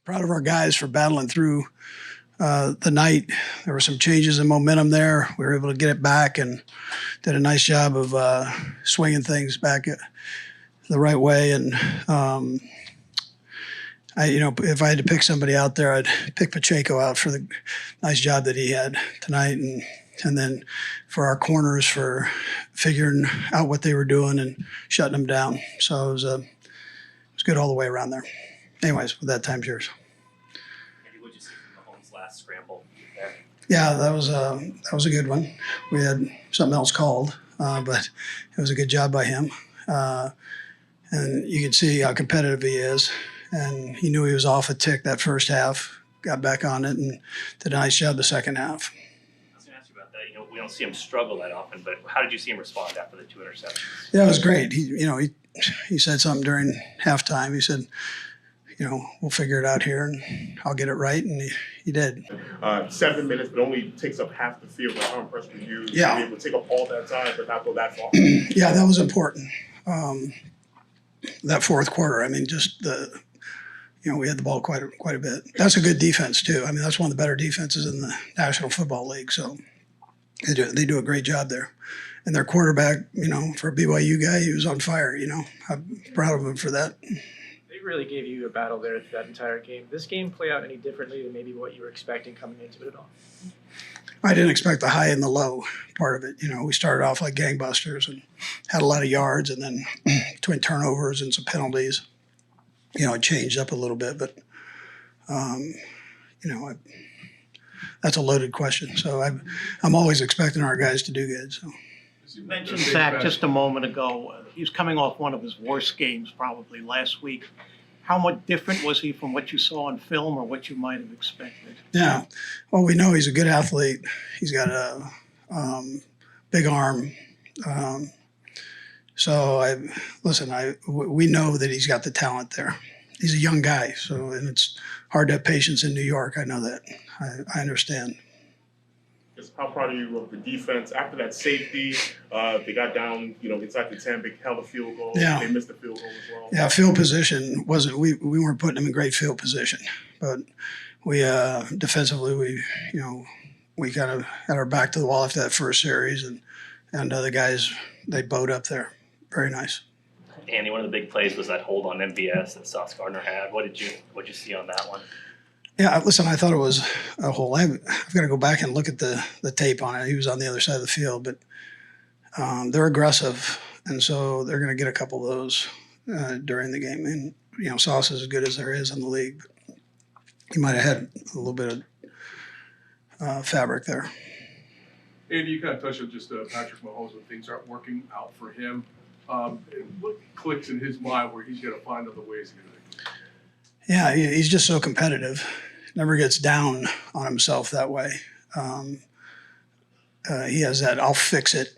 Proud of our guys for battling through the night. There were some changes in momentum there. We were able to get it back and did a nice job of swinging things back the right way. And if I had to pick somebody out there, I'd pick Pacheco out for the nice job that he had tonight, and then for our corners for figuring out what they were doing and shutting them down. So it was good all the way around there. Anyways, with that, time's yours. Maybe what you see from Mahomes' last scramble there? Yeah, that was a good one. We had something else called, but it was a good job by him. And you can see how competitive he is. And he knew he was off a tick that first half, got back on it, and did a nice job the second half. I was going to ask you about that. We don't see him struggle that often, but how did you see him respond after the 2 interceptions? Yeah, it was great. He said something during halftime. He said, we'll figure it out here, and I'll get it right, and he did. 7 minutes, but only takes up half the field. How impressed with you? Yeah. To be able to take up all that time, but not go that far. Yeah, that was important. That fourth quarter, just we had the ball quite a bit. That's a good defense too. That's one of the better defenses in the National Football League. So they do a great job there. And their quarterback, for a BYU guy, he was on fire. I'm proud of him for that. They really gave you a battle there that entire game. This game play out any differently than maybe what you were expecting coming into it at all? I didn't expect the high and the low part of it. We started off like gangbusters and had a lot of yards, and then between turnovers and some penalties, it changed up a little bit. But, that's a loaded question. So I'm always expecting our guys to do good. So. You mentioned Zach just a moment ago. He was coming off one of his worst games probably last week. How much different was he from what you saw on film or what you might have expected? Yeah. Well, we know he's a good athlete. He's got a big arm. We know that he's got the talent there. He's a young guy, and it's hard to have patience in New York. I know that. I understand. Just how proud are you of the defense? After that safety, they got down, inside the 10, they held a field goal. Yeah. They missed the field goal as well. Yeah, field position wasn't. We weren't putting them in great field position, but we defensively we kind of had our back to the wall after that first series, and the guys, they bowed up there. Very nice. Andy, one of the big plays was that hold on MVS that Sauce Gardner had. What did you see on that one? Yeah, listen, I thought it was a hole. I've got to go back and look at the tape on it. He was on the other side of the field, but they're aggressive, and so they're going to get a couple of those during the game. And, Sauce is as good as there is in the league. He might have had a little bit of fabric there. Andy, you kind of touched on just Patrick Mahomes when things aren't working out for him. What clicks in his mind where he's going to find other ways to get it? Yeah, he's just so competitive. Never gets down on himself that way. He has that, I'll fix it.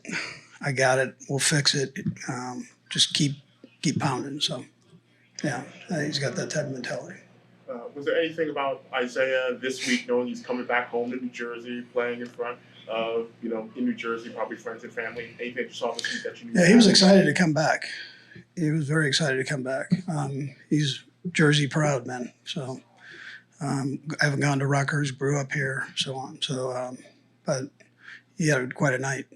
I got it. We'll fix it. Just keep pounding. So, yeah, he's got that type of mentality. Was there anything about Isaiah this week, knowing he's coming back home to New Jersey, playing in front of, in New Jersey, probably friends and family? Anything that you saw this week that you knew? Yeah, he was excited to come back. He was very excited to come back. He's Jersey proud, man. So I haven't gone to Rutgers, grew up here, so on. So, but he had quite a night.